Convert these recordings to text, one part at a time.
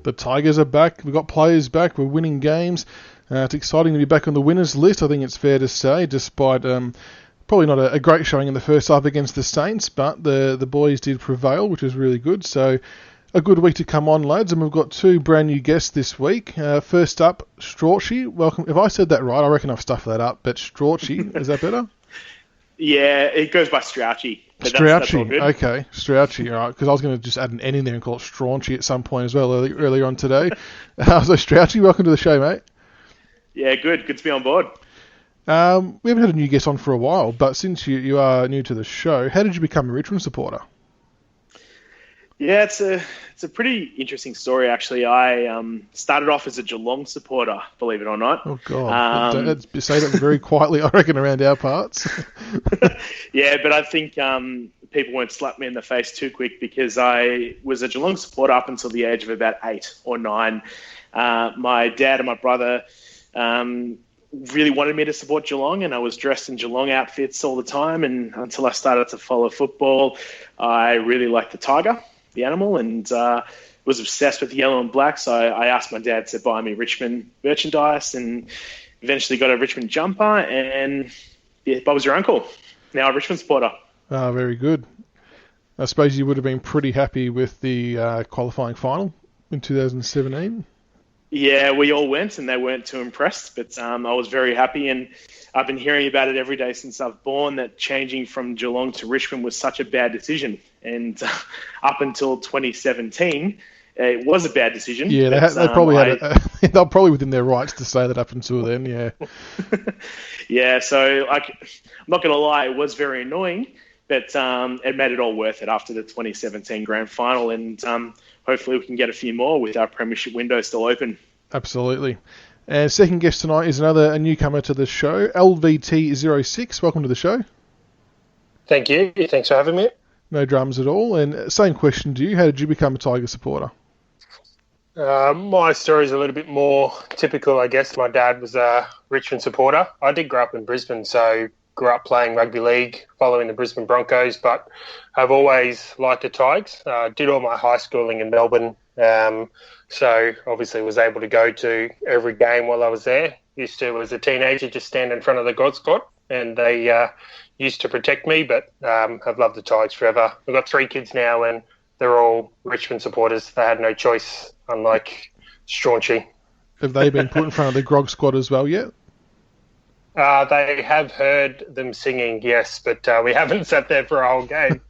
The Tigers are back. We've got players back. We're winning games. It's exciting to be back on the winners list, I think it's fair to say, despite probably not a great showing in the first half against the Saints, but the boys did prevail, which is really good. So a good week to come on, lads, and we've got two brand new guests this week. First up, Strauchy. Welcome. If I said that right, I reckon I've stuffed that up, but Strauchy, is that better? Yeah, it goes by Strauchy. Strauchy, okay, Strauchy, all right, because I was going to just add an N in there and call it Strauchy at some point as well earlier on today. So Strauchy, welcome to the show, mate. Yeah, good to be on board. We haven't had a new guest on for a while, but since you are new to the show, how did you become a Richmond supporter? Yeah, it's a pretty interesting story, actually. I started off as a Geelong supporter, believe it or not. Oh, God. Say that very quietly, I reckon, around our parts. Yeah, but I think people won't slap me in the face too quick because I was a Geelong supporter up until the age of about 8 or 9. My dad and my brother really wanted me to support Geelong, and I was dressed in Geelong outfits all the time. And until I started to follow football, I really liked the tiger, the animal, and was obsessed with yellow and black. So I asked my dad to buy me Richmond merchandise, and eventually got a Richmond jumper. And yeah, Bob was your uncle. Now a Richmond supporter. Ah, very good. I suppose you would have been pretty happy with the qualifying final in 2017. Yeah, we all went, and they weren't too impressed, but I was very happy, and I've been hearing about it every day since I've born, that changing from Geelong to Richmond was such a bad decision. And up until 2017, it was a bad decision. Yeah, they're probably within their rights to say that up until then, yeah. Yeah, so I'm not going to lie, it was very annoying, but it made it all worth it after the 2017 grand final, and hopefully we can get a few more with our premiership window still open. Absolutely. And second guest tonight is a newcomer to the show, Lvt06. Welcome to the show. Thank you. Thanks for having me. No dramas at all. And same question to you. How did you become a Tiger supporter? My story is a little bit more typical, I guess. My dad was a Richmond supporter. I did grow up in Brisbane, so grew up playing rugby league, following the Brisbane Broncos, but I've always liked the Tigers. Did all my high schooling in Melbourne, so obviously was able to go to every game while I was there. Used to, as a teenager, just stand in front of the God Squad, and they used to protect me, but I've loved the Tigers forever. I've got 3 kids now, and they're all Richmond supporters. They had no choice, unlike Strauchy. Have they been put in front of the Grog Squad as well yet? They have heard them singing, yes, but we haven't sat there for a whole game.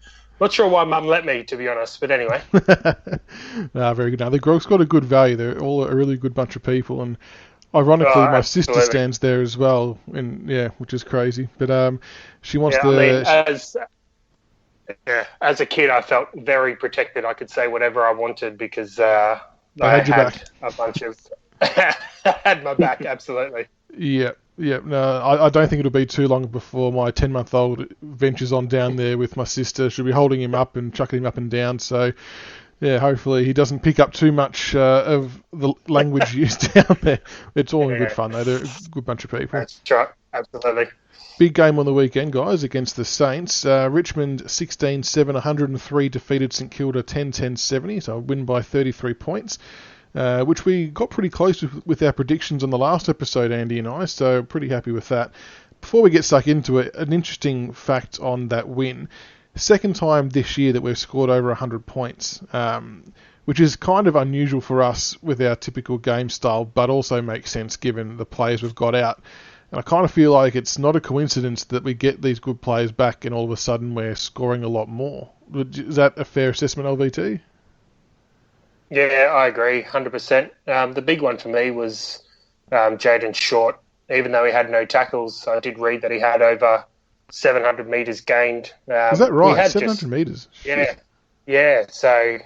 Not sure why Mum let me, to be honest, but anyway. Very good. Now, the Grog's got a good value. They're all a really good bunch of people, and ironically, my sister stands there as well, and yeah, which is crazy. But she wants as a kid, I felt very protected. I could say whatever I wanted because I had a bunch of... I had my back, absolutely. Yeah. No, I don't think it'll be too long before my 10-month-old ventures on down there with my sister. She'll be holding him up and chucking him up and down. So, yeah, hopefully he doesn't pick up too much of the language used down there. It's all in good fun, though. They're a good bunch of people. That's right, absolutely. Big game on the weekend, guys, against the Saints. Richmond 16-7, 103 defeated St Kilda 10-10-70, so a win by 33 points. Which we got pretty close with our predictions on the last episode, Andy and I, so pretty happy with that. Before we get stuck into it, an interesting fact on that win. Second time this year that we've scored over 100 points, which is kind of unusual for us with our typical game style, but also makes sense given the players we've got out. And I kind of feel like it's not a coincidence that we get these good players back and all of a sudden we're scoring a lot more. Is that a fair assessment, LVT? Yeah, I agree, 100%. The big one for me was Jaden Short. Even though he had no tackles, I did read that he had over 700 metres gained. Is that right? 700 metres? Yeah. So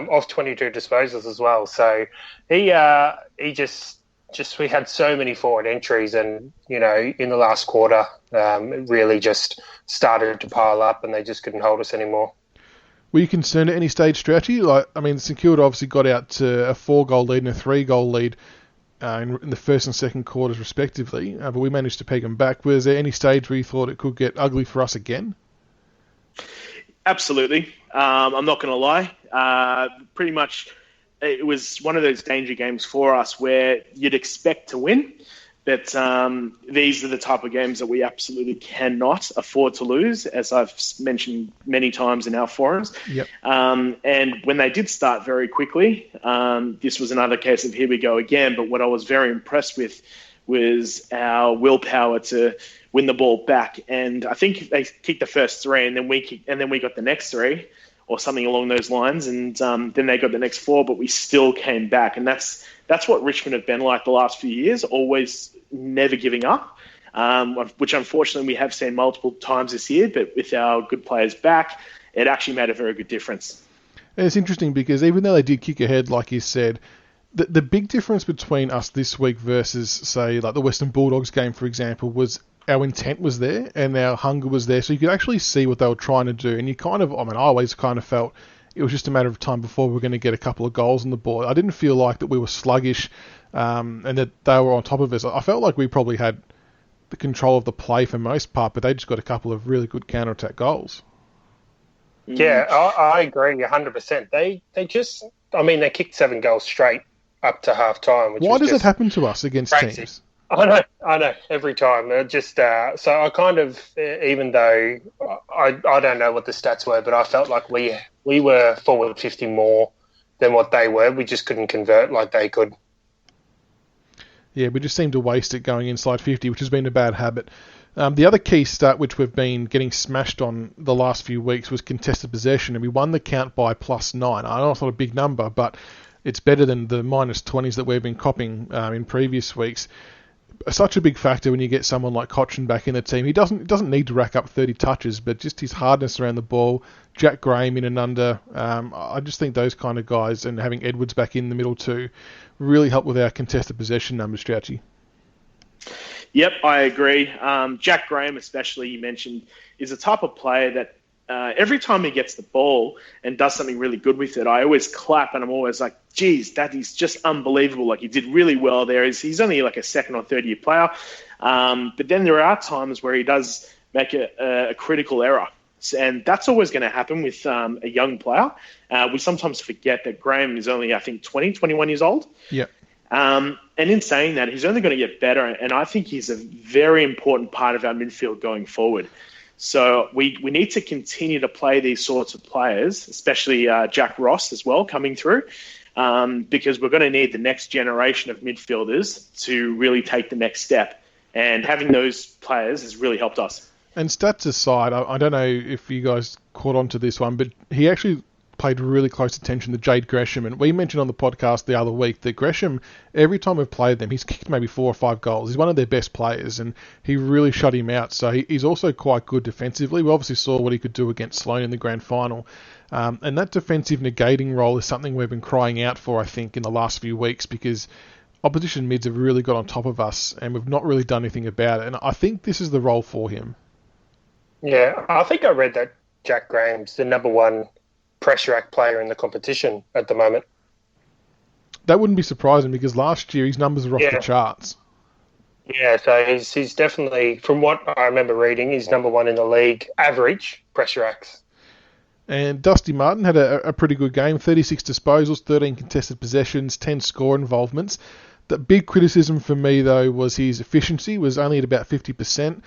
off 22 disposals as well. So he we had so many forward entries, and in the last quarter, it really just started to pile up, and they just couldn't hold us anymore. Were you concerned at any stage strategy? St Kilda obviously got out to a 4-goal lead and a 3-goal lead in the first and second quarters respectively, but we managed to peg them back. Was there any stage where you thought it could get ugly for us again? Absolutely. I'm not going to lie. Pretty much it was one of those danger games for us where you'd expect to win, but these are the type of games that we absolutely cannot afford to lose, as I've mentioned many times in our forums. Yep. And when they did start very quickly, this was another case of here we go again. But what I was very impressed with was our willpower to win the ball back. And I think they kicked the first 3, and then we got the next 3, or something along those lines. And then they got the next 4, but we still came back. And that's what Richmond have been like the last few years, always never giving up, which unfortunately we have seen multiple times this year. But with our good players back, it actually made a very good difference. And it's interesting because even though they did kick ahead, like you said, the big difference between us this week versus, say, like the Western Bulldogs game, for example, was our intent was there and our hunger was there. So you could actually see what they were trying to do. And you I always kind of felt it was just a matter of time before we were going to get a couple of goals on the board. I didn't feel like that we were sluggish and that they were on top of us. I felt like we probably had the control of the play for most part, but they just got a couple of really good counter-attack goals. Yeah, I agree 100%. They kicked 7 goals straight up to half-time. Why does it happen to us against crazy teams? I know, every time. So I kind of, even though I don't know what the stats were, but I felt like we were forward 50 more than what they were. We just couldn't convert like they could. Yeah, we just seemed to waste it going inside 50, which has been a bad habit. The other key stat which we've been getting smashed on the last few weeks was contested possession, and we won the count by +9. I know it's not a big number, but it's better than the -20s that we've been copping in previous weeks. Such a big factor when you get someone like Cochrane back in the team. He doesn't need to rack up 30 touches, but just his hardness around the ball, Jack Graham in and under. I just think those kind of guys, and having Edwards back in the middle too, really help with our contested possession numbers, Strauchy. Yep, I agree. Jack Graham, especially, you mentioned, is a type of player that every time he gets the ball and does something really good with it, I always clap and I'm always like, geez, that is just unbelievable. Like, he did really well there. He's only like a second or third year player. But then there are times where he does make a critical error. And that's always going to happen with a young player. We sometimes forget that Graham is only, I think, 21 years old. Yeah. And in saying that, he's only going to get better. And I think he's a very important part of our midfield going forward. So we need to continue to play these sorts of players, especially Jack Ross as well coming through, because we're going to need the next generation of midfielders to really take the next step. And having those players has really helped us. And stats aside, I don't know if you guys caught on to this one, but he actually paid really close attention to Jade Gresham. And we mentioned on the podcast the other week that Gresham, every time we've played them, he's kicked maybe 4 or 5 goals. He's one of their best players, and he really shut him out. So he's also quite good defensively. We obviously saw what he could do against Sloane in the grand final. And that defensive negating role is something we've been crying out for, I think, in the last few weeks, because opposition mids have really got on top of us, and we've not really done anything about it. And I think this is the role for him. Yeah, I think I read that Jack Graham's the number 1 pressure act player in the competition at the moment. That wouldn't be surprising, because last year his numbers were off the charts. Yeah, so he's definitely, from what I remember reading, he's number 1 in the league average pressure acts. And Dusty Martin had a pretty good game, 36 disposals, 13 contested possessions, 10 score involvements. The big criticism for me, though, was his efficiency was only at about 50%.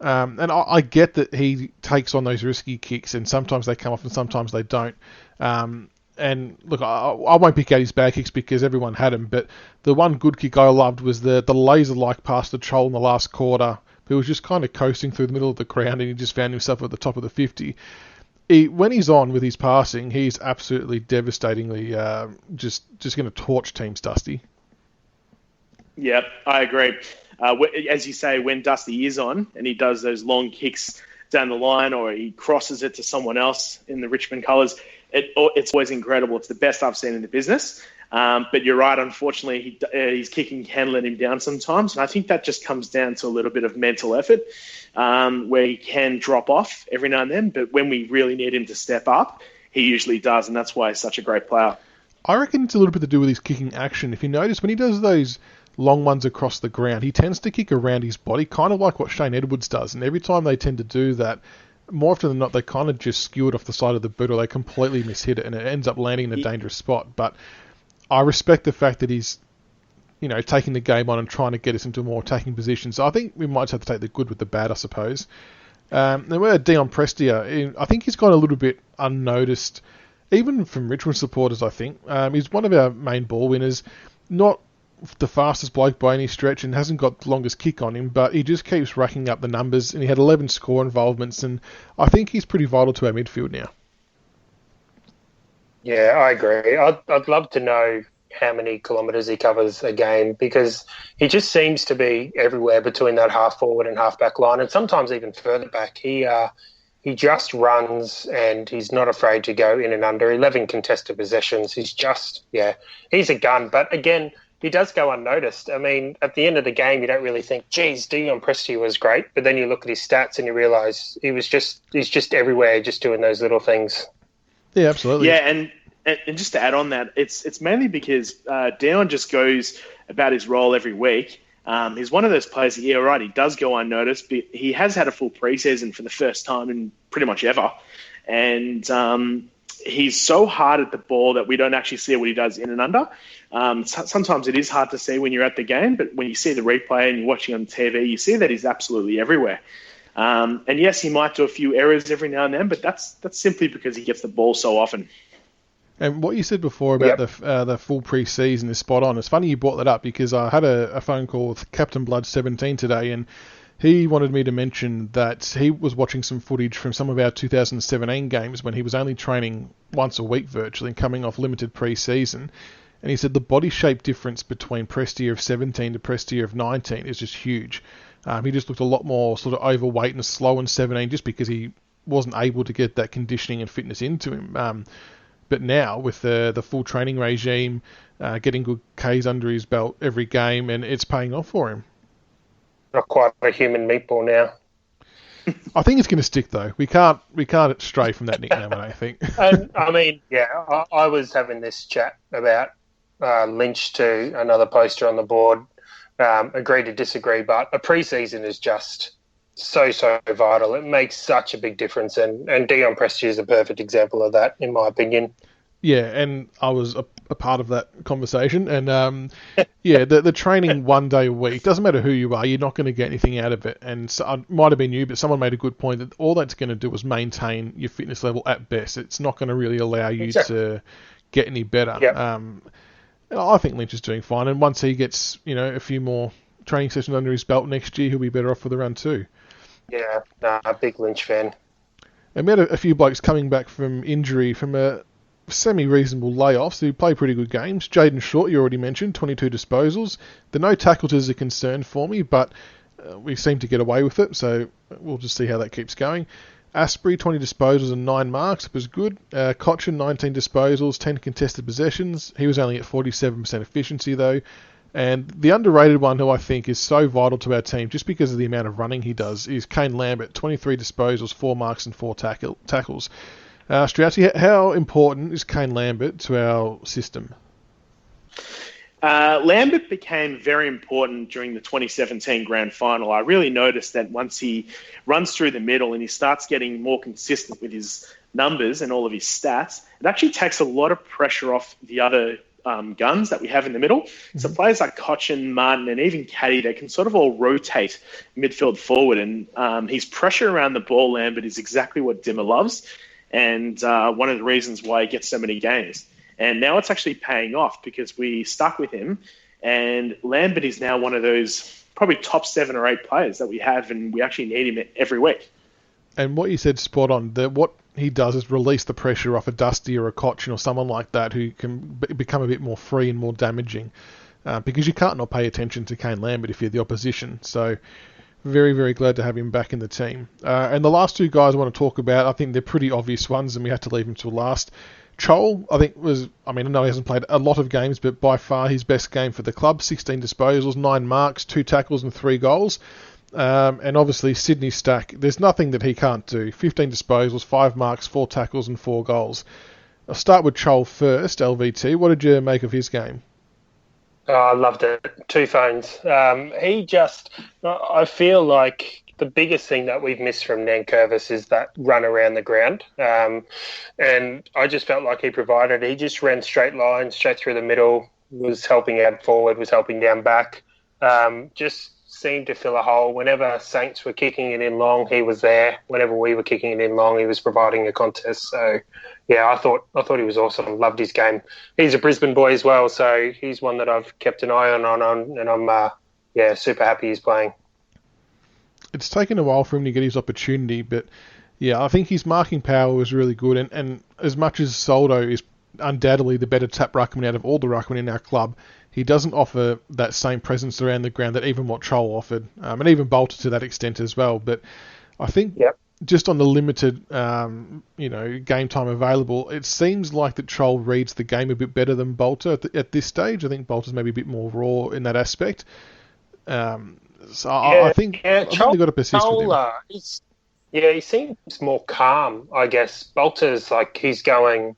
And I get that he takes on those risky kicks, and sometimes they come off and sometimes they don't. And look, I won't pick out his bad kicks because everyone had them, but the one good kick I loved was the laser-like pass to Troll in the last quarter. He was just kind of coasting through the middle of the ground, and he just found himself at the top of the 50. When he's on with his passing, he's absolutely devastatingly just going to torch teams, Dusty. Yep, I agree. As you say, when Dusty is on and he does those long kicks down the line, or he crosses it to someone else in the Richmond colours, it's always incredible. It's the best I've seen in the business. But you're right, unfortunately, his kicking can let him down sometimes. And I think that just comes down to a little bit of mental effort, where he can drop off every now and then. But when we really need him to step up, he usually does. And that's why he's such a great player. I reckon it's a little bit to do with his kicking action. If you notice, when he does those long ones across the ground, he tends to kick around his body, kind of like what Shane Edwards does. And every time they tend to do that, more often than not, they kind of just skew it off the side of the boot, or they completely mishit it, and it ends up landing in a dangerous spot. But I respect the fact that he's, taking the game on and trying to get us into more attacking positions. So I think we might have to take the good with the bad, I suppose. Then we're at Dion Prestia. I think he's gone a little bit unnoticed, even from Richmond supporters, I think. He's one of our main ball winners. Not the fastest bloke by any stretch and hasn't got the longest kick on him, but he just keeps racking up the numbers, and he had 11 score involvements, and I think he's pretty vital to our midfield now. Yeah, I agree. I'd love to know how many kilometres he covers a game, because he just seems to be everywhere between that half forward and half back line, and sometimes even further back. He just runs, and he's not afraid to go in and under. 11 contested possessions. He's a gun. But again, he does go unnoticed. I mean, at the end of the game, you don't really think, geez, Dion Prestia was great. But then you look at his stats and you realise he's just everywhere, just doing those little things. Yeah, absolutely. Yeah, and just to add on that, it's mainly because Dion just goes about his role every week. He's one of those players, he does go unnoticed, but he has had a full preseason for the first time in pretty much ever. And he's so hard at the ball that we don't actually see what he does in and under. Sometimes it is hard to see when you're at the game, but when you see the replay and you're watching on TV, you see that he's absolutely everywhere. And yes, he might do a few errors every now and then, but that's simply because he gets the ball so often. And what you said before about the full pre-season is spot on. It's funny you brought that up, because I had a phone call with Captain Blood 17 today, and he wanted me to mention that he was watching some footage from some of our 2017 games when he was only training once a week virtually and coming off limited pre-season. And he said the body shape difference between Prestia of 17 to Prestia of 19 is just huge. He just looked a lot more sort of overweight and slow in 17 just because he wasn't able to get that conditioning and fitness into him. But now, with the full training regime, getting good Ks under his belt every game, and it's paying off for him. Not quite a human meatball now. I think it's going to stick, though. We can't stray from that nickname, I don't think. And, I mean, I was having this chat about Lynch to another poster on the board. Agree to disagree, but a pre-season is just so vital. It makes such a big difference, and Dion Prestia is a perfect example of that, in my opinion. Yeah, and I was a part of that conversation, and the training 1 day a week, doesn't matter who you are, you're not going to get anything out of it. And so, it might have been you, but someone made a good point that all that's going to do is maintain your fitness level at best. It's not going to really allow you to get any better. Yep. I think Lynch is doing fine, and once he gets a few more training sessions under his belt next year, he'll be better off for the run too. Yeah, a big Lynch fan. And we had a few blokes coming back from injury from a semi-reasonable layoffs who play pretty good games. Jaden Short, you already mentioned, 22 disposals. The no tackles is a concern for me, but we seem to get away with it, so we'll just see how that keeps going. Asprey, 20 disposals and 9 marks, was good. Cochin, 19 disposals, 10 contested possessions. He was only at 47% efficiency, though. And the underrated one, who I think is so vital to our team, just because of the amount of running he does, is Kane Lambert, 23 disposals, 4 marks and 4 tackles. Strauchy, how important is Kane Lambert to our system? Lambert became very important during the 2017 grand final. I really noticed that once he runs through the middle and he starts getting more consistent with his numbers and all of his stats, it actually takes a lot of pressure off the other guns that we have in the middle. Mm-hmm. So players like Cochin, Martin, and even Caddy, they can sort of all rotate midfield forward. And his pressure around the ball, Lambert, is exactly what Dimmer loves, and one of the reasons why he gets so many games. And now it's actually paying off because we stuck with him, and Lambert is now one of those probably top 7 or 8 players that we have, and we actually need him every week. And what you said, spot on. What he does is release the pressure off a Dusty or a Cochin or someone like that who can become a bit more free and more damaging, because you can't not pay attention to Kane Lambert if you're the opposition. So very, very glad to have him back in the team. And the last 2 guys I want to talk about, I think they're pretty obvious ones, and we had to leave them till last. Chol, I know he hasn't played a lot of games, but by far his best game for the club. 16 disposals, 9 marks, 2 tackles and 3 goals. And obviously Sydney Stack, there's nothing that he can't do. 15 disposals, 5 marks, 4 tackles and 4 goals. I'll start with Chol first, LVT. What did you make of his game? Oh, I loved it. 2 phones. I feel like the biggest thing that we've missed from Nankervis is that run around the ground. And I just felt like he provided. He just ran straight lines, straight through the middle, was helping out forward, was helping down back. Just seemed to fill a hole. Whenever Saints were kicking it in long, he was there. Whenever we were kicking it in long, he was providing a contest. So, yeah, I thought he was awesome. Loved his game. He's a Brisbane boy as well, so he's one that I've kept an eye on, and I'm super happy he's playing. It's taken a while for him to get his opportunity, but yeah, I think his marking power was really good. And as much as Soldo is undoubtedly the better tap ruckman out of all the ruckmen in our club, he doesn't offer that same presence around the ground that even what Chol offered, and even Bolter to that extent as well. But I think just on the limited, game time available, it seems like that Chol reads the game a bit better than Bolter at this stage. I think Bolter's maybe a bit more raw in that aspect. I think they've got to persist with him. He seems more calm, I guess. Bolter's like he's going,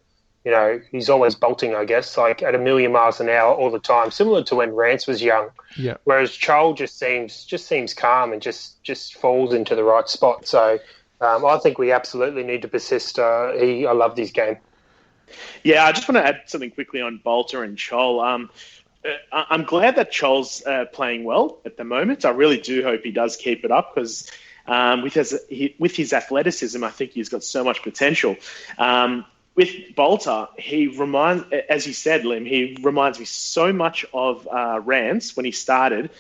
he's always bolting, I guess, like at 1,000,000 miles an hour all the time, similar to when Rance was young. Yeah. Whereas Chol just seems calm and just falls into the right spot. So I think we absolutely need to persist. I loved his game. Yeah, I just want to add something quickly on Bolter and Chol. I'm glad that Chol's playing well at the moment. I really do hope he does keep it up because with his athleticism, I think he's got so much potential. With Bolter, as you said, Lim, he reminds me so much of Rance when he started.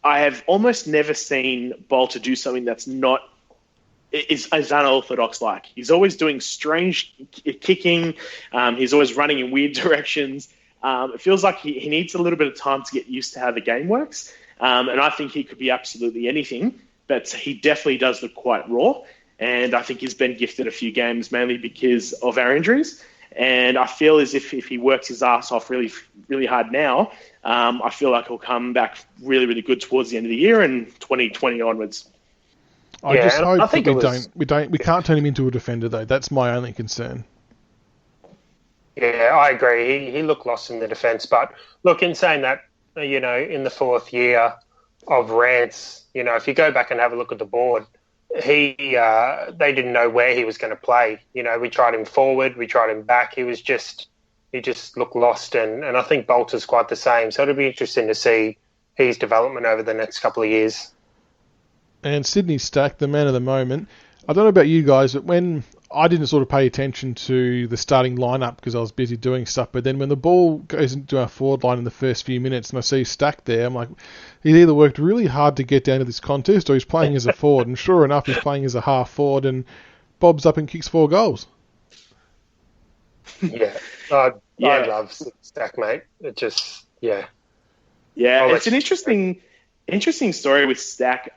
I have almost never seen Bolter do something that's not is unorthodox like. He's always doing strange kicking. He's always running in weird directions. It feels like he needs a little bit of time to get used to how the game works. And I think he could be absolutely anything, but he definitely does look quite raw. And I think he's been gifted a few games mainly because of our injuries. And I feel as if he works his ass off really, really hard now, I feel like he'll come back really, really good towards the end of the year and 2020 onwards. I just hope that we can't turn him into a defender though. That's my only concern. Yeah, I agree. He looked lost in the defence. But look, in saying that, in the fourth year of Rance, if you go back and have a look at the board, they didn't know where he was going to play. We tried him forward, we tried him back. He just looked lost. And I think Bolter's quite the same. So it'll be interesting to see his development over the next couple of years. And Sydney Stack, the man of the moment. I don't know about you guys, but when I didn't sort of pay attention to the starting lineup because I was busy doing stuff, but then when the ball goes into our forward line in the first few minutes and I see Stack there, I'm like, he's either worked really hard to get down to this contest or he's playing as a forward. And sure enough, he's playing as a half forward and bobs up and kicks 4 goals. Yeah. I love Stack, mate. It just, yeah. Yeah, it's an interesting story with Stack.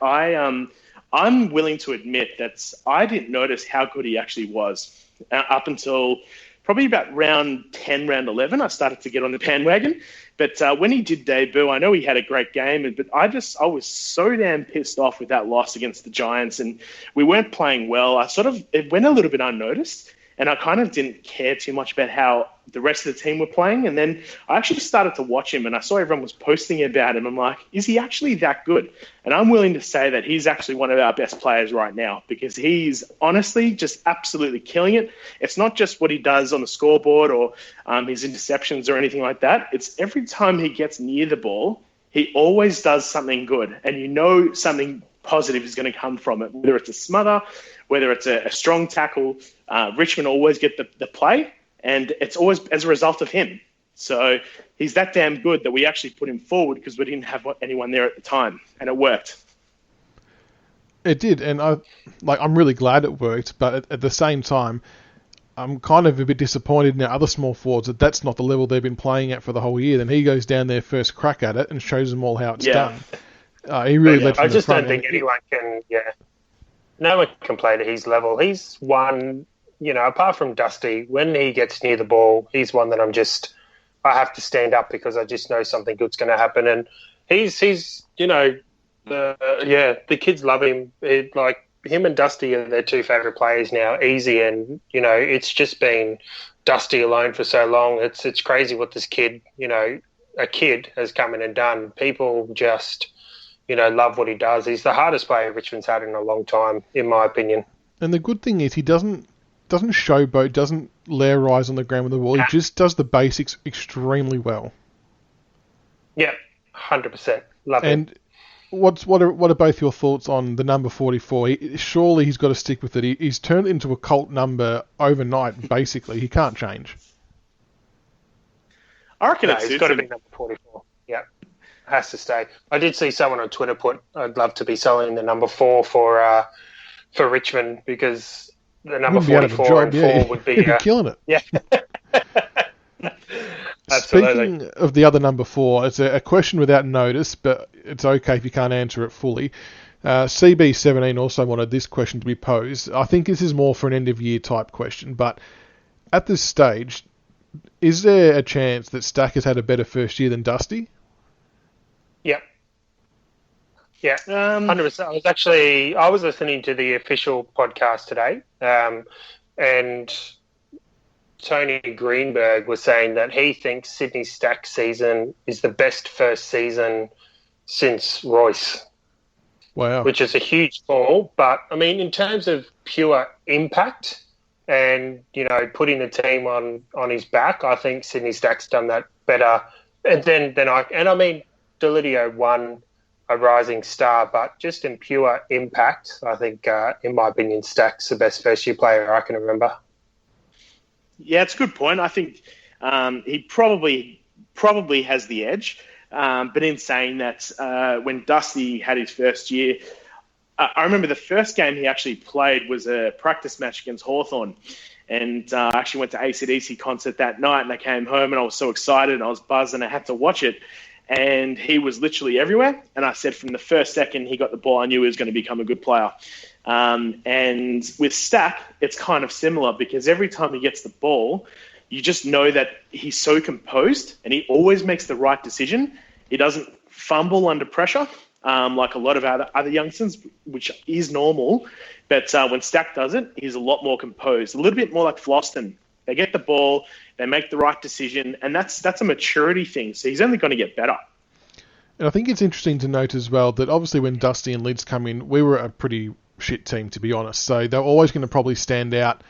I'm willing to admit that I didn't notice how good he actually was up until probably about round 10, round 11. I started to get on the bandwagon. But when he did debut, I know he had a great game, but I was so damn pissed off with that loss against the Giants, and we weren't playing well. It went a little bit unnoticed, and I kind of didn't care too much about how the rest of the team were playing. And then I actually started to watch him, and I saw everyone was posting about him. I'm like, is he actually that good? And I'm willing to say that he's actually one of our best players right now because he's honestly just absolutely killing it. It's not just what he does on the scoreboard or his interceptions or anything like that. It's every time he gets near the ball, he always does something good. And something positive is going to come from it, whether it's a smother, whether it's a strong tackle. Richmond always get the play. And it's always as a result of him. So he's that damn good that we actually put him forward because we didn't have anyone there at the time, and it worked. It did, and I'm really glad it worked. But at the same time, I'm kind of a bit disappointed in our other small forwards that that's not the level they've been playing at for the whole year. Then he goes down there first crack at it and shows them all how it's done. He really led from I the just front. don't think anyone can. Yeah, no one can play at his level. He's one. Apart from Dusty, when he gets near the ball, he's one that I have to stand up because I just know something good's going to happen. And he's the kids love him. Him and Dusty are their 2 favourite players now, easy. And, it's just been Dusty alone for so long. It's crazy what this kid, a kid has come in and done. People just, love what he does. He's the hardest player Richmond's had in a long time, in my opinion. And the good thing is he doesn't showboat, doesn't lair rise on the ground with the ball. He just does the basics extremely well. Yeah, 100%. Love it. And what are both your thoughts on the number 44? Surely he's got to stick with it. He's turned into a cult number overnight, basically. He can't change. I reckon he's got to be number 44. Yeah, has to stay. I did see someone on Twitter put, I'd love to be selling the number 4 for Richmond, because the number 44 and 4 would be... killing it. Yeah. Speaking of the other number 4, it's a question without notice, but it's okay if you can't answer it fully. CB17 also wanted this question to be posed. I think this is more for an end-of-year type question, but at this stage, is there a chance that Stack has had a better first year than Dusty? Yeah. Yeah, 100%. I was listening to the official podcast today, and Tony Greenberg was saying that he thinks Sydney Stack's season is the best first season since Royce. Wow. Which is a huge fall. But, I mean, in terms of pure impact and, putting the team on his back, I think Sydney Stack's done that better. And Delidio won a rising star, but just in pure impact, I think, in my opinion, Stack's the best first-year player I can remember. Yeah, it's a good point. I think he probably has the edge. But in saying that, when Dusty had his first year, I remember the first game he actually played was a practice match against Hawthorn. And I actually went to AC/DC concert that night, and I came home and I was so excited and I was buzzed and I had to watch it. And he was literally everywhere. And I said from the first second he got the ball, I knew he was going to become a good player. And with Stack, it's kind of similar, because every time he gets the ball, you just know that he's so composed and he always makes the right decision. He doesn't fumble under pressure like a lot of other youngsters, which is normal. But when Stack does it, he's a lot more composed, a little bit more like Floston. They get the ball, they make the right decision, and that's a maturity thing. So he's only going to get better. And I think it's interesting to note as well that obviously when Dusty and Lids come in, we were a pretty shit team, to be honest. So they're always going to probably stand out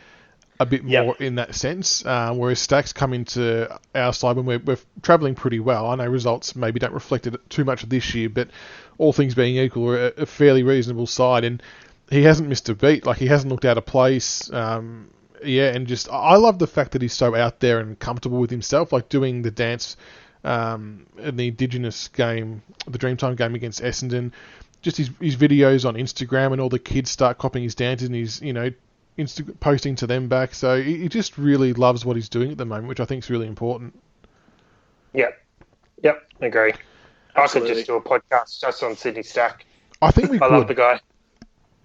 a bit more in that sense. Whereas Stack's come into our side when we're travelling pretty well. I know results maybe don't reflect it too much this year, but all things being equal, we're a fairly reasonable side. And he hasn't missed a beat. Like, he hasn't looked out of place. And just I love the fact that he's so out there and comfortable with himself, like doing the dance in the Indigenous game, the Dreamtime game against Essendon. Just his videos on Instagram, and all the kids start copying his dances, and he's posting to them back. So he just really loves what he's doing at the moment, which I think is really important. Yep, agree. Absolutely. I could just do a podcast just on Sydney Stack. I think we could. I love the guy.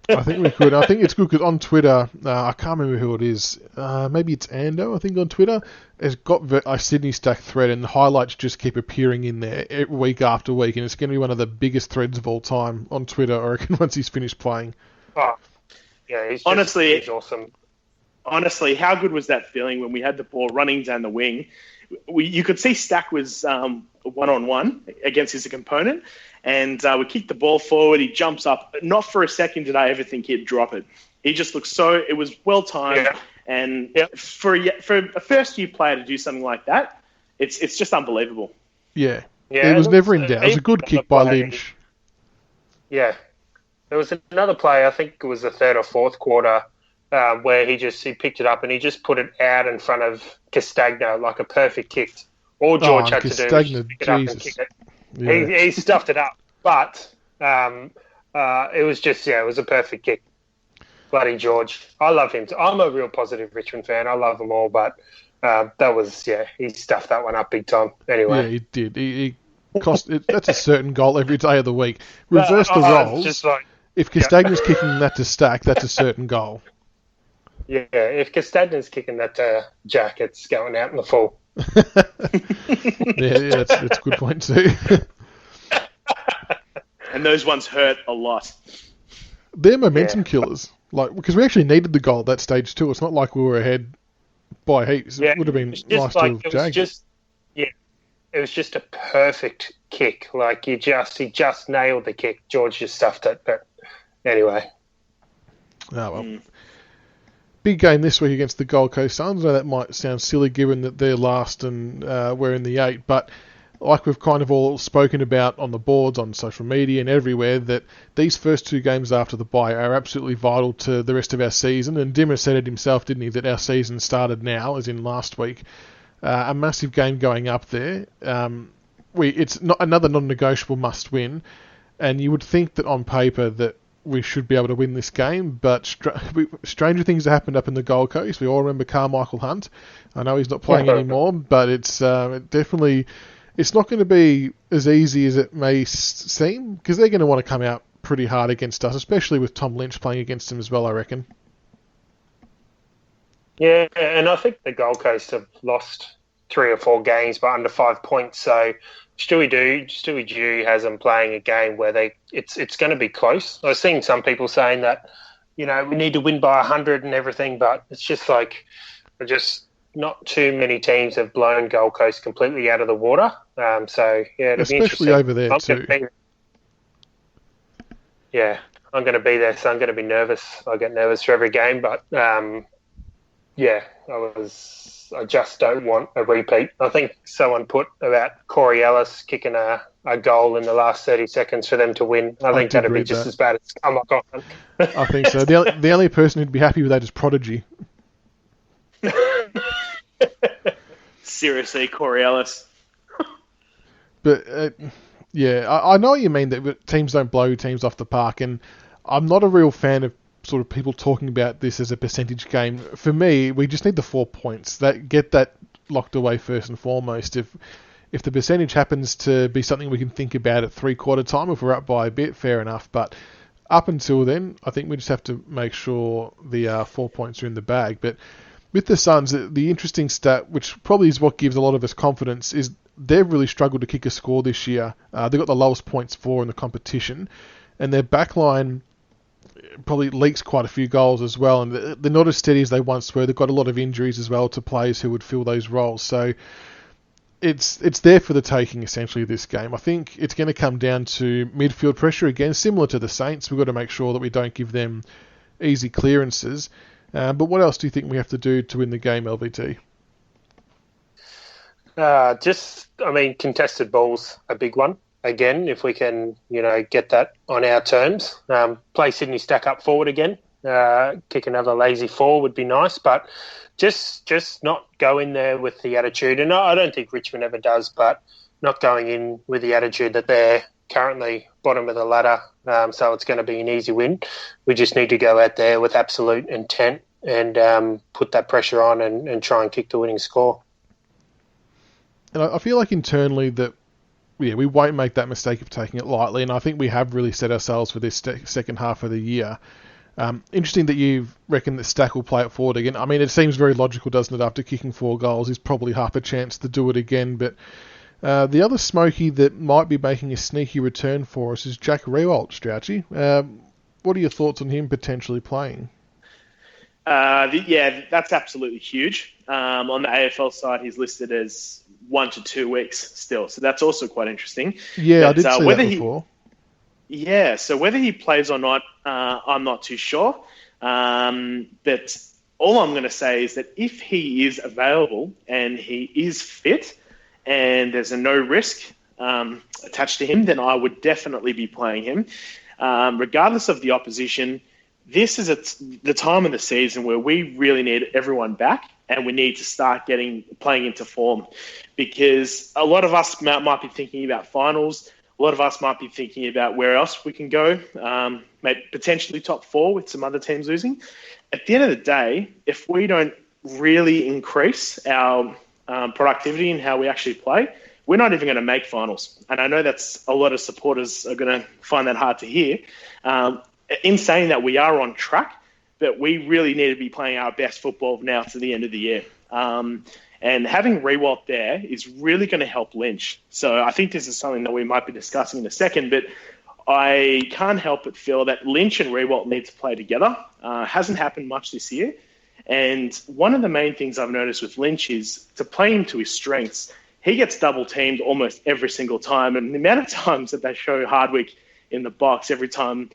I think we could. I think it's good because on Twitter, I can't remember who it is. Maybe it's Ando, I think, on Twitter. Has got a Sydney Stack thread, and the highlights just keep appearing in there week after week, and it's going to be one of the biggest threads of all time on Twitter, I reckon, once he's finished playing. Oh, yeah, he's awesome. Honestly, how good was that feeling when we had the ball running down the wing? You could see Stack was one-on-one against his opponent, and we kicked the ball forward. He jumps up. Not for a second did I ever think he'd drop it. He just looked it was well-timed. Yeah. And for a first-year player to do something like that, it's just unbelievable. Yeah. It was never in doubt. It was a good kick by Lynch. Yeah. There was another play, I think it was the third or fourth quarter, where he picked it up and he just put it out in front of Castagna like a perfect kick. All George had to do was just pick it up and kick it. Yeah. He stuffed it up, but it was a perfect kick. Bloody George. I love him. I'm a real positive Richmond fan. I love them all, but he stuffed that one up big time. Anyway. Yeah, he did. He cost it. That's a certain goal every day of the week. Reverse the roles. If Castagna's kicking that to Stack, that's a certain goal. Yeah, if Castagna's kicking that to Jack, it's going out in the full. yeah, that's a good point too. And those ones hurt a lot. They're momentum killers. Like, because we actually needed the goal at that stage too. It's not like we were ahead by heaps. It would have been nice to have jagged. it was just a perfect kick. Like he just nailed the kick. George just stuffed it. But anyway. Oh, well. Big game this week against the Gold Coast Suns. I know that might sound silly given that they're last and we're in the 8, but like we've kind of all spoken about on the boards, on social media and everywhere, that these first 2 games after the bye are absolutely vital to the rest of our season. And Dimmer said it himself, didn't he, that our season started now, as in last week. A massive game going up there. It's not another non-negotiable must-win, and you would think that on paper that we should be able to win this game, but stranger things have happened up in the Gold Coast. We all remember Carmichael Hunt. I know he's not playing anymore, but it's definitely... It's not going to be as easy as it may seem, because they're going to want to come out pretty hard against us, especially with Tom Lynch playing against them as well, I reckon. Yeah, and I think the Gold Coast have lost 3 or 4 games by under 5 points, so Stewie Dew has them playing a game where it's going to be close. I've seen some people saying that, we need to win by 100 and everything, but it's just like, not too many teams have blown Gold Coast completely out of the water. So, yeah, it'll be interesting. Especially over there, too. I'm going to be there, so I'm going to be nervous. I get nervous for every game, but, I just don't want a repeat. I think someone put about Corey Ellis kicking a goal in the last 30 seconds for them to win. I think that'd be just as bad as Carmichael. I think so. The only person who'd be happy with that is Prodigy. Seriously, Corey Ellis. But, I know what you mean, that teams don't blow teams off the park, and I'm not a real fan of sort of people talking about this as a percentage game. For me, we just need the 4 points. Get that locked away first and foremost. If the percentage happens to be something we can think about at 3/4 time, if we're up by a bit, fair enough. But up until then, I think we just have to make sure the 4 points are in the bag. But with the Suns, the interesting stat, which probably is what gives a lot of us confidence, is they've really struggled to kick a score this year. They've got the lowest points for in the competition, and their backline probably leaks quite a few goals as well, and they're not as steady as they once were. They've got a lot of injuries as well to players who would fill those roles. So it's there for the taking, essentially, this game. I think it's going to come down to midfield pressure again, similar to the Saints. We've got to make sure that we don't give them easy clearances. But what else do you think we have to do to win the game, LVT? Contested ball's a big one. Again, if we can, get that on our terms. Play Sydney stack up forward again. Kick another lazy 4 would be nice, but just not go in there with the attitude. And I don't think Richmond ever does, but not going in with the attitude that they're currently bottom of the ladder, so it's going to be an easy win. We just need to go out there with absolute intent and put that pressure on and try and kick the winning score. And I feel like internally that we won't make that mistake of taking it lightly, and I think we have really set ourselves for this second half of the year. Interesting that you reckon that Stack will play it forward again. I mean, it seems very logical, doesn't it? After kicking 4 goals, he's probably half a chance to do it again. But the other Smoky that might be making a sneaky return for us is Jack Riewoldt, Strauchy. What are your thoughts on him potentially playing? That's absolutely huge. On the AFL side, he's listed as 1 to 2 weeks still, so that's also quite interesting. Yeah, but, I did see that before. So whether he plays or not, I'm not too sure. But all I'm going to say is that if he is available and he is fit and there's no risk attached to him, then I would definitely be playing him. Regardless of the opposition, this is the time of the season where we really need everyone back, and we need to start playing into form, because a lot of us might be thinking about finals. A lot of us might be thinking about where else we can go, maybe potentially top 4 with some other teams losing. At the end of the day, if we don't really increase our productivity in how we actually play, we're not even going to make finals. And I know that's a lot of supporters are going to find that hard to hear. In saying that, we are on track, but we really need to be playing our best football now to the end of the year. And having Riewoldt there is really going to help Lynch. So I think this is something that we might be discussing in a second, but I can't help but feel that Lynch and Riewoldt need to play together. Hasn't happened much this year. And one of the main things I've noticed with Lynch is to play him to his strengths. he gets double teamed almost every single time. And the amount of times that they show Hardwick in the box every time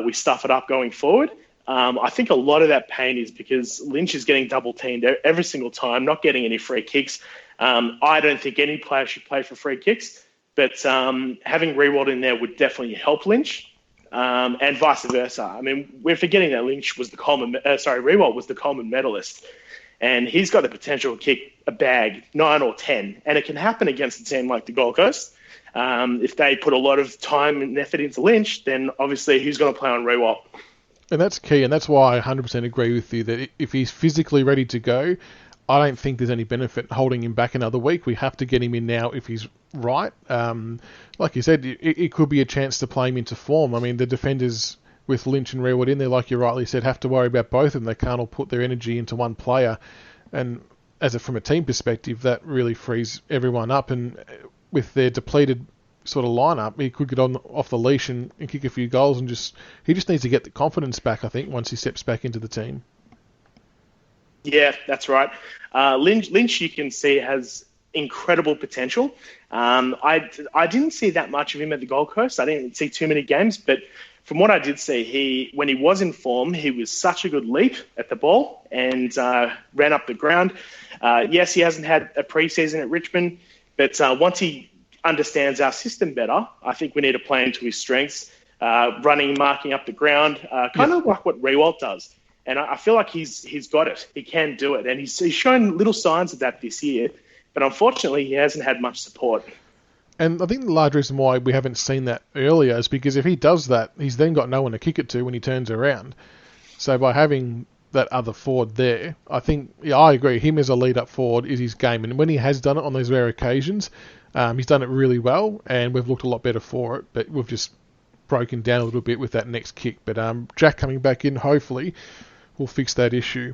we stuff it up going forward, I think a lot of that pain is because Lynch is getting double teamed every single time, not getting any free kicks. I don't think any player should play for free kicks, but having Rewald in there would definitely help Lynch, and vice versa. I mean, we're forgetting that Lynch was Rewald was the Coleman medalist, and he's got the potential to kick a bag, 9 or 10, and it can happen against a team like the Gold Coast. If they put a lot of time and effort into Lynch, then obviously he's going to play on Rewald. And that's key, and that's why I 100% agree with you that if he's physically ready to go, I don't think there's any benefit holding him back another week. We have to get him in now if he's right. Like you said, it could be a chance to play him into form. I mean, the defenders with Lynch and Rewald in there, like you rightly said, have to worry about both of them. They can't all put their energy into one player. And from a team perspective, that really frees everyone up. And with their depleted sort of lineup, he could get off the leash and kick a few goals, and he just needs to get the confidence back, I think, once he steps back into the team. Yeah, that's right. Lynch, you can see, has incredible potential. I didn't see that much of him at the Gold Coast. I didn't see too many games, but from what I did see, when he was in form, he was such a good leap at the ball and ran up the ground. Yes, he hasn't had a preseason at Richmond, but once he understands our system better, I think we need to play into his strengths, running, marking up the ground, kind of like what Rewald does. And I feel like he's got it. He can do it. And he's shown little signs of that this year. But unfortunately, he hasn't had much support. And I think the large reason why we haven't seen that earlier is because if he does that, he's then got no one to kick it to when he turns around. So by having that other forward there, I think, I agree, him as a lead-up forward is his game. And when he has done it on those rare occasions, he's done it really well, and we've looked a lot better for it. But we've just broken down a little bit with that next kick. But Jack coming back in, hopefully, will fix that issue.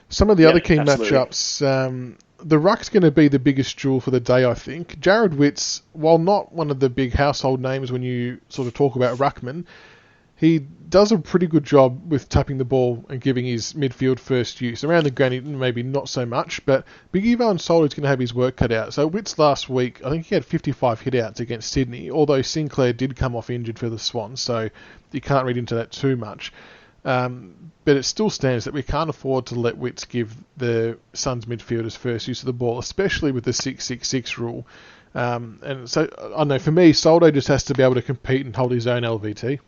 Some of the other key matchups, the ruck's going to be the biggest jewel for the day, I think. Jared Witts, while not one of the big household names when you sort of talk about ruckman, he does a pretty good job with tapping the ball and giving his midfield first use. Around the granny, maybe not so much, but Big Ivo and Solo's going to have his work cut out. So Witts last week, I think he had 55 hit-outs against Sydney, although Sinclair did come off injured for the Swans, so you can't read into that too much. But it still stands that we can't afford to let Witts give the Suns midfielders first use of the ball, especially with the 6-6-6 rule. And so, I don't know, for me, Soldo just has to be able to compete and hold his own LVT.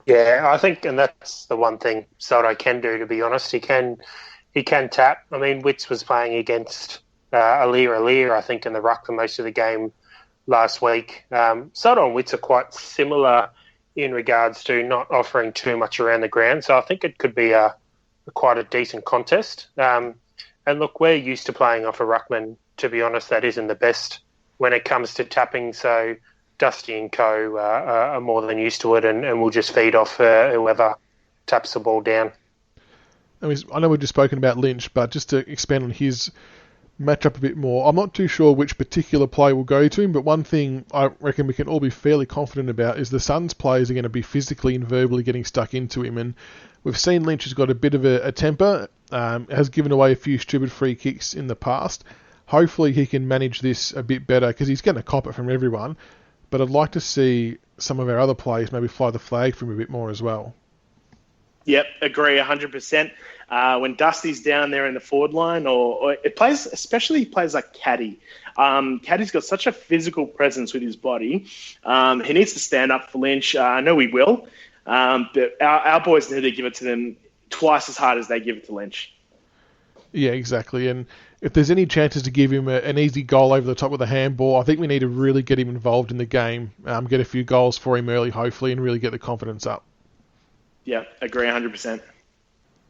Yeah, I think, and that's the one thing Soldo can do, to be honest. He can tap. I mean, Witts was playing against Alir, I think, in the ruck for most of the game last week. Soldo and Witts are quite similar in regards to not offering too much around the ground. So I think it could be quite a decent contest. And look, we're used to playing off a ruckman. To be honest, that isn't the best when it comes to tapping. So Dusty and co are more than used to it, and we'll just feed off whoever taps the ball down. I know we've just spoken about Lynch, but just to expand on his matchup a bit more, I'm not too sure which particular play will go to him, but one thing I reckon we can all be fairly confident about is the Suns players are going to be physically and verbally getting stuck into him, and we've seen Lynch has got a bit of a temper, has given away a few stupid free kicks in the past. Hopefully he can manage this a bit better, because he's going to cop it from everyone, but I'd like to see some of our other players maybe fly the flag for him a bit more as well. Yep, agree 100%. When Dusty's down there in the forward line, or it plays, especially players like Caddy. Caddy's got such a physical presence with his body. He needs to stand up for Lynch. I know he will, but our boys need to give it to them twice as hard as they give it to Lynch. Yeah, exactly. And if there's any chances to give him an easy goal over the top with a handball, I think we need to really get him involved in the game, get a few goals for him early, hopefully, and really get the confidence up. Yeah, agree 100%.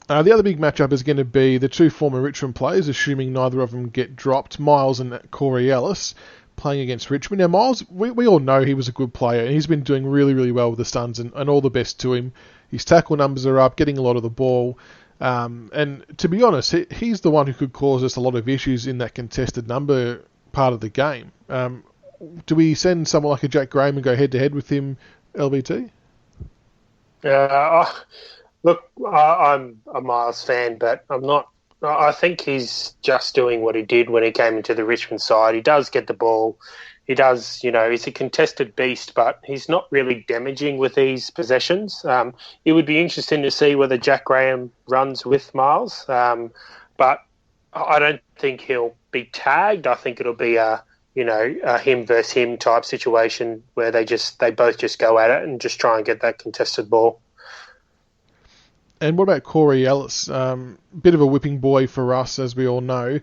The other big matchup is going to be the two former Richmond players, assuming neither of them get dropped, Miles and Corey Ellis, playing against Richmond. Now, Miles, we all know he was a good player, and he's been doing really, really well with the Suns, and all the best to him. His tackle numbers are up, getting a lot of the ball. And to be honest, he's the one who could cause us a lot of issues in that contested number part of the game. Do we send someone like a Jack Graham and go head-to-head with him, LVT? Look, I'm a Miles fan, but I'm not I think he's just doing what he did when he came into the Richmond side. He does get the ball. He does, he's a contested beast, but he's not really damaging with these possessions. It would be interesting to see whether Jack Graham runs with Miles, but I don't think he'll be tagged. I think it'll be a him versus him type situation where they both just go at it and just try and get that contested ball. And what about Corey Ellis? Bit of a whipping boy for us, as we all know.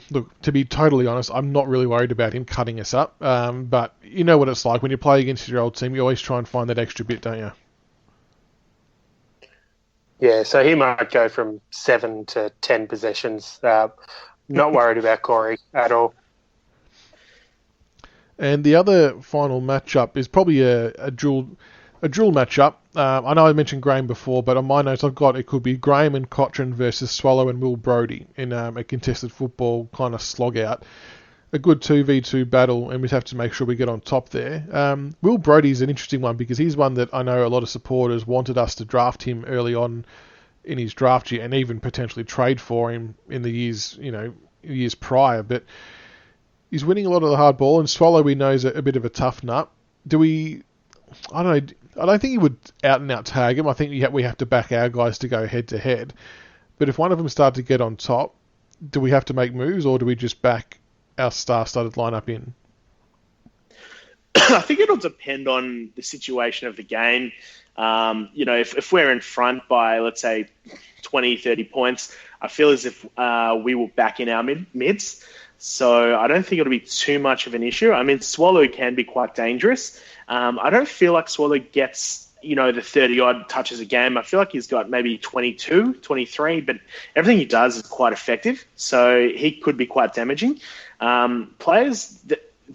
Look, to be totally honest, I'm not really worried about him cutting us up. But you know what it's like when you play against your old team. You always try and find that extra bit, don't you? Yeah, so he might go from 7 to 10 possessions. Not worried about Corey at all. And the other final matchup is probably a dual matchup. I know I mentioned Graham before, but on my notes I've got it could be Graham and Cochrane versus Swallow and Will Brodie in a contested football kind of slog out. A good 2v2 battle, and we'd have to make sure we get on top there. Will Brodie's an interesting one because he's one that I know a lot of supporters wanted us to draft him early on in his draft year and even potentially trade for him in the years prior, but he's winning a lot of the hard ball, and Swallow we know is a bit of a tough nut. I don't know. I don't think he would out and out tag him. I think we have to back our guys to go head to head. But if one of them start to get on top, do we have to make moves, or do we just back our star-studded lineup in? I think it'll depend on the situation of the game. If we're in front by, let's say, 20, 30 points, I feel as if we will back in our mids. So I don't think it'll be too much of an issue. I mean, Swallow can be quite dangerous. I don't feel like Swallow gets, the 30-odd touches a game. I feel like he's got maybe 22, 23, but everything he does is quite effective. So he could be quite damaging. Players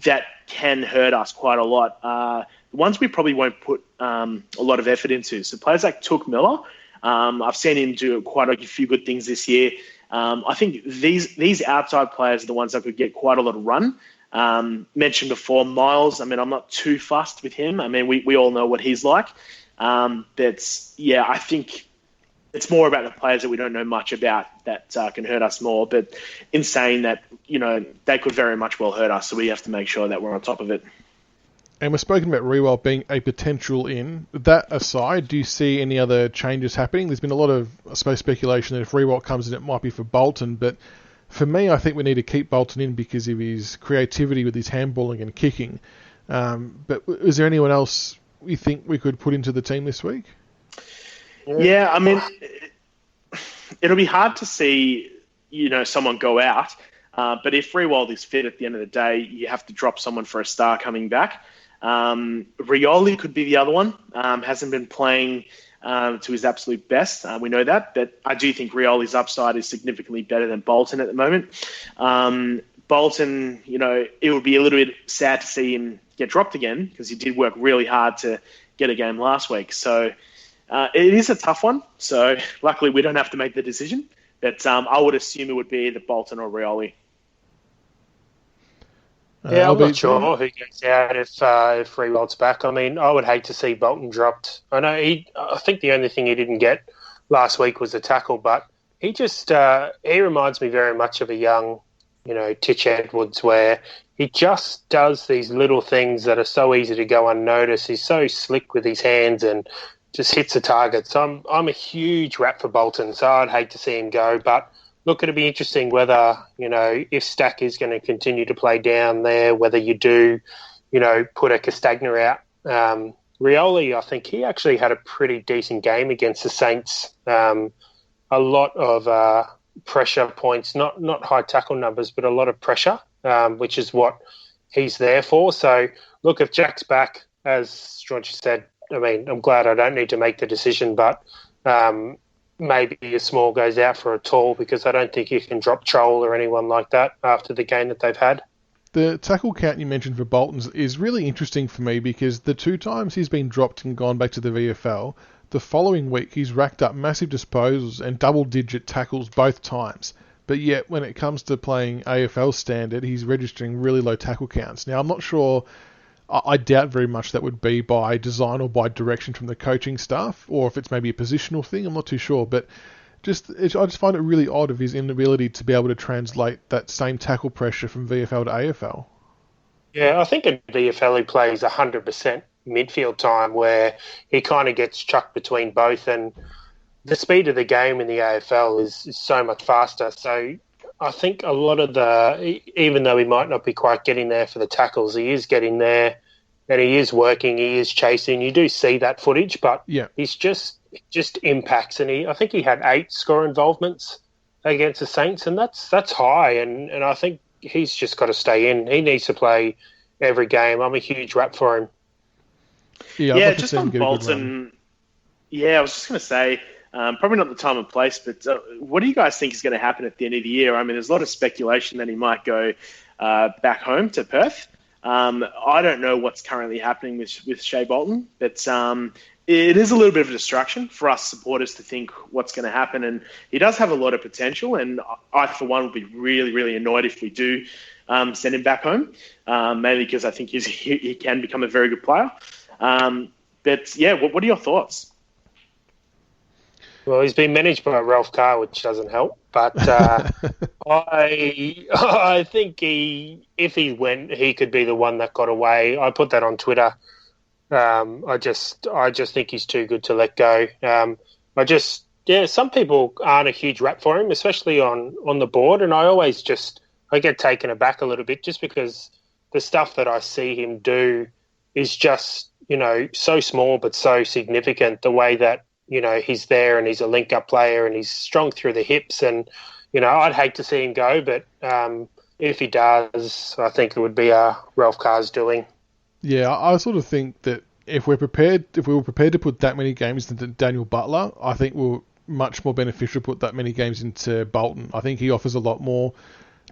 that can hurt us quite a lot, the ones we probably won't put a lot of effort into. So players like Took Miller, I've seen him do quite a few good things this year. I think these outside players are the ones that could get quite a lot of run. Mentioned before, Miles, I'm not too fussed with him. We all know what he's like. I think it's more about the players that we don't know much about that can hurt us more. But in saying that, they could very much well hurt us, so we have to make sure that we're on top of it. And we've spoken about Rewell being a potential in. That aside, do you see any other changes happening? There's been a lot of, I suppose, speculation that if Rewell comes in, it might be for Bolton. But for me, I think we need to keep Bolton in because of his creativity with his handballing and kicking. But is there anyone else you think we could put into the team this week? Yeah, it'll be hard to see, someone go out. But if Rewald is fit at the end of the day, you have to drop someone for a star coming back. Rioli could be the other one. Hasn't been playing to his absolute best. We know that. But I do think Rioli's upside is significantly better than Bolton at the moment. Bolton, it would be a little bit sad to see him get dropped again because he did work really hard to get a game last week. So it is a tough one. So luckily we don't have to make the decision. But I would assume it would be either Bolton or Rioli. Yeah, I'm not sure who goes out if Rewald's back. I would hate to see Bolton dropped. I think the only thing he didn't get last week was a tackle, but he just he reminds me very much of a young, Titch Edwards, where he just does these little things that are so easy to go unnoticed. He's so slick with his hands and just hits the target. So I'm a huge rat for Bolton, so I'd hate to see him go, but look, it'll be interesting whether, if Stack is going to continue to play down there, whether you do, put a Castagna out. Rioli, I think he actually had a pretty decent game against the Saints. A lot of pressure points, not high tackle numbers, but a lot of pressure, which is what he's there for. So, look, if Jack's back, as Strauchy said, I'm glad I don't need to make the decision, but maybe a small goes out for a tall because I don't think you can drop Troll or anyone like that after the game that they've had. The tackle count you mentioned for Bolton's is really interesting for me because the 2 times he's been dropped and gone back to the VFL, the following week he's racked up massive disposals and double-digit tackles both times. But yet when it comes to playing AFL standard, he's registering really low tackle counts. Now, I'm not sure... I doubt very much that would be by design or by direction from the coaching staff, or if it's maybe a positional thing, I'm not too sure. But I just find it really odd of his inability to be able to translate that same tackle pressure from VFL to AFL. Yeah, I think in VFL he plays 100% midfield time where he kind of gets chucked between both, and the speed of the game in the AFL is so much faster. So I think a lot of even though he might not be quite getting there for the tackles, he is getting there and he is working, he is chasing. You do see that footage, but he's just impacts. And I think he had 8 score involvements against the Saints, and that's high. And I think he's just got to stay in. He needs to play every game. I'm a huge rap for him. Yeah, just on Bolton. Yeah, I was just going to say, probably not the time and place, but what do you guys think is going to happen at the end of the year? I mean, there's a lot of speculation that he might go back home to Perth. I don't know what's currently happening with Shea Bolton, but it is a little bit of a distraction for us supporters to think what's going to happen. And he does have a lot of potential, and I, for one, would be really, really annoyed if we do send him back home, mainly because I think he can become a very good player. But, yeah, what are your thoughts? Well, he's been managed by Ralph Carr, which doesn't help. But I think if he went, he could be the one that got away. I put that on Twitter. I just think he's too good to let go. Some people aren't a huge rap for him, especially on the board, and I get taken aback a little bit just because the stuff that I see him do is just, so small but so significant. The way that, he's there and he's a link-up player and he's strong through the hips, and, I'd hate to see him go, but if he does, I think it would be Ralph Carr's doing. Yeah, I sort of think that if we were prepared to put that many games into Daniel Butler, I think we're much more beneficial to put that many games into Bolton. I think he offers a lot more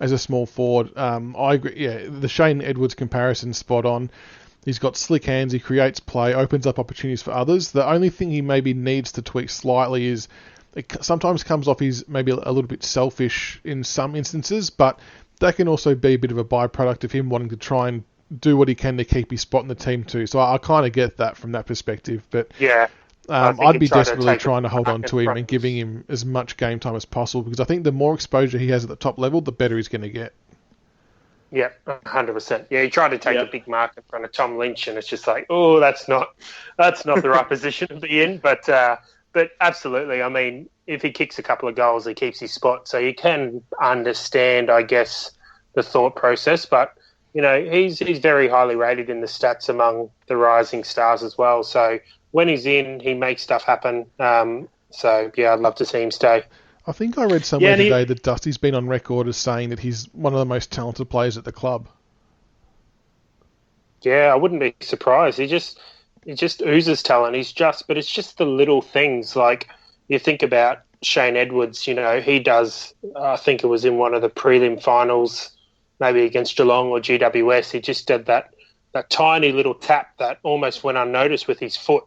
as a small forward. I agree. Yeah, the Shane Edwards comparison spot on. He's got slick hands. He creates play, opens up opportunities for others. The only thing he maybe needs to tweak slightly is it sometimes comes off he's maybe a little bit selfish in some instances, but that can also be a bit of a byproduct of him wanting to try and do what he can to keep his spot in the team too. So I kind of get that from that perspective. But yeah, I'd be desperately trying to hold on to him and giving him as much game time as possible, because I think the more exposure he has at the top level, the better he's going to get. Yeah, 100%. Yeah, he tried to take a big mark in front of Tom Lynch, and it's just like, oh, that's not the right position to be in. But absolutely, I mean, if he kicks a couple of goals, he keeps his spot. So you can understand, I guess, the thought process. But he's very highly rated in the stats among the rising stars as well. So when he's in, he makes stuff happen. So yeah, I'd love to see him stay. I think I read somewhere today that Dusty's been on record as saying that he's one of the most talented players at the club. Yeah, I wouldn't be surprised. He just oozes talent. But it's just the little things. Like you think about Shane Edwards, he does, I think it was in one of the prelim finals, maybe against Geelong or GWS, he just did that tiny little tap that almost went unnoticed with his foot.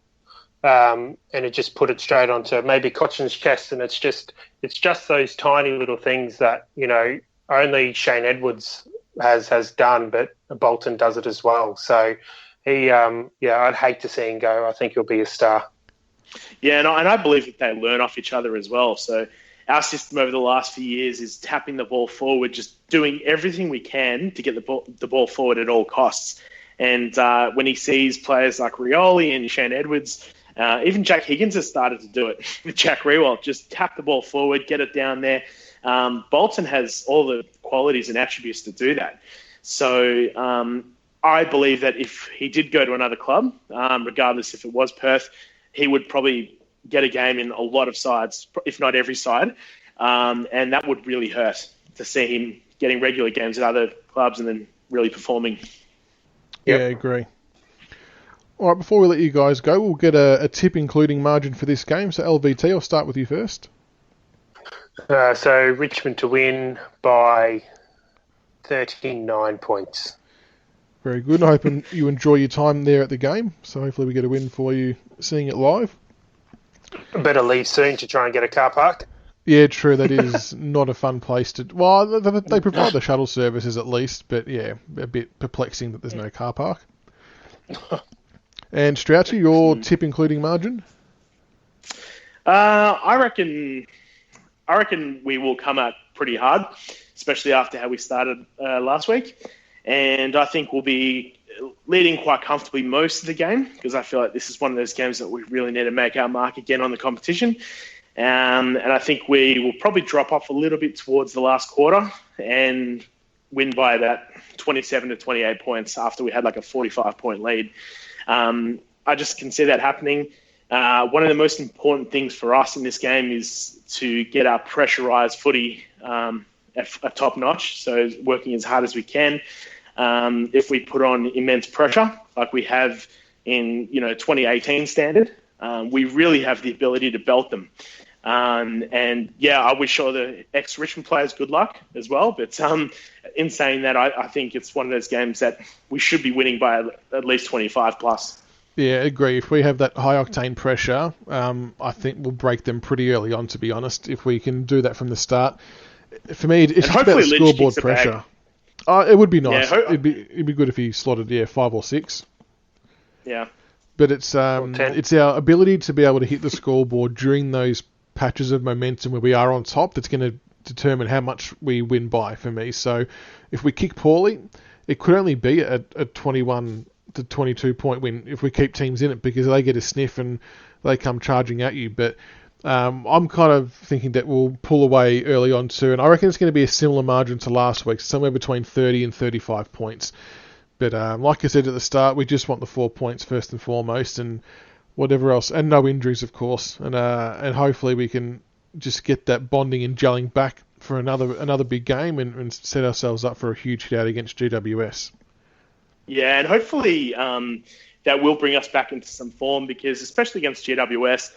And it just put it straight onto maybe Cochin's chest, and it's just those tiny little things that only Shane Edwards has done, but Bolton does it as well. So he, I'd hate to see him go. I think he'll be a star. Yeah, and I believe that they learn off each other as well. So our system over the last few years is tapping the ball forward, just doing everything we can to get the ball forward at all costs. And when he sees players like Rioli and Shane Edwards. Even Jack Higgins has started to do it with Jack Riewoldt. Just tap the ball forward, get it down there. Bolton has all the qualities and attributes to do that. So I believe that if he did go to another club, regardless if it was Perth, he would probably get a game in a lot of sides, if not every side. And that would really hurt to see him getting regular games at other clubs and then really performing. Yeah, I agree. All right, before we let you guys go, we'll get a tip including margin for this game. So, LVT, I'll start with you first. So, Richmond to win by 39 points. Very good. I hope you enjoy your time there at the game. So, hopefully we get a win for you seeing it live. Better leave soon to try and get a car park. Yeah, true. That is not a fun place to... Well, they provide the shuttle services at least, but yeah, a bit perplexing that there's no car park. And Strauchy, your tip including margin? I reckon I reckon we will come out pretty hard, especially after how we started last week. And I think we'll be leading quite comfortably most of the game, because I feel like this is one of those games that we really need to make our mark again on the competition. And I think we will probably drop off a little bit towards the last quarter and win by about 27 to 28 points after we had like a 45-point lead. I just can see that happening. One of the most important things for us in this game is to get our pressurised footy a top notch, so working as hard as we can. If we put on immense pressure, like we have in 2018 standard, we really have the ability to belt them. I wish all the ex-Richmond players good luck as well. But in saying that, I think it's one of those games that we should be winning by at least 25 plus. Yeah, I agree. If we have that high-octane pressure, I think we'll break them pretty early on, to be honest, if we can do that from the start. For me, it's just about scoreboard pressure. It would be nice. Yeah, it'd be good if he slotted 5 or 6. Yeah. But it's our ability to be able to hit the scoreboard during those patches of momentum where we are on top that's going to determine how much we win by, for me. So if we kick poorly, it could only be a 21 to 22 point win if we keep teams in it, because they get a sniff and they come charging at you. But I'm kind of thinking that we'll pull away early on too, and I reckon it's going to be a similar margin to last week, somewhere between 30 and 35 points. But like I said at the start, we just want the 4 points first and foremost, and whatever else, and no injuries, of course, and hopefully we can just get that bonding and gelling back for another big game and set ourselves up for a huge hit out against GWS. Yeah, and hopefully that will bring us back into some form, because especially against GWS,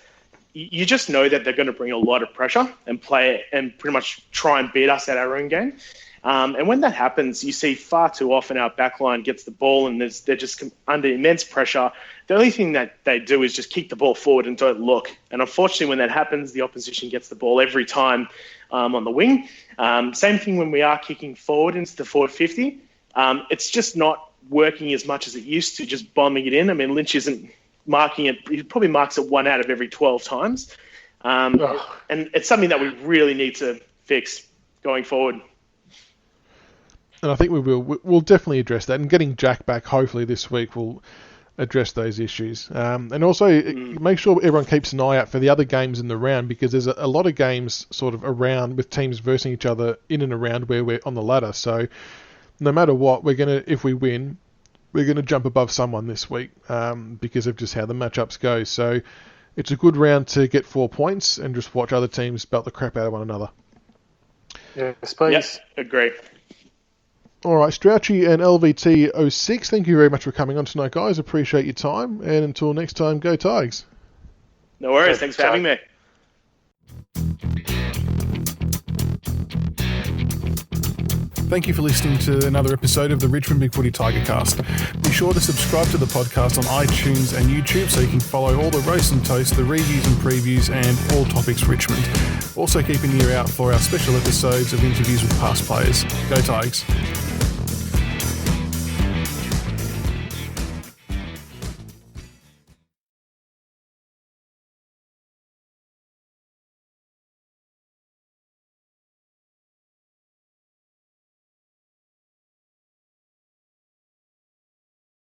you just know that they're going to bring a lot of pressure and play and pretty much try and beat us at our own game. And when that happens, you see far too often our backline gets the ball and they're just under immense pressure. The only thing that they do is just kick the ball forward and don't look. And unfortunately, when that happens, the opposition gets the ball every time on the wing. Same thing when we are kicking forward into the forward 50. It's just not working as much as it used to, just bombing it in. I mean, Lynch isn't marking it. He probably marks it 1 out of every 12 times. And it's something that we really need to fix going forward. And I think we'll definitely address that. And getting Jack back, hopefully this week, will address those issues. And also make sure everyone keeps an eye out for the other games in the round, because there's a lot of games sort of around with teams versing each other in and around where we're on the ladder. So no matter what, if we win, we're going to jump above someone this week because of just how the matchups go. So it's a good round to get 4 points and just watch other teams belt the crap out of one another. Yes, please. Yes, agree. All right, Strauchy and Lvt06, thank you very much for coming on tonight, guys. Appreciate your time. And until next time, go Tigers. No worries. Thanks for having me. Thank you for listening to another episode of the Richmond BigFooty Tigercast. Be sure to subscribe to the podcast on iTunes and YouTube so you can follow all the roast and toast, the reviews and previews, and all topics Richmond. Also keep an ear out for our special episodes of interviews with past players. Go Tigers.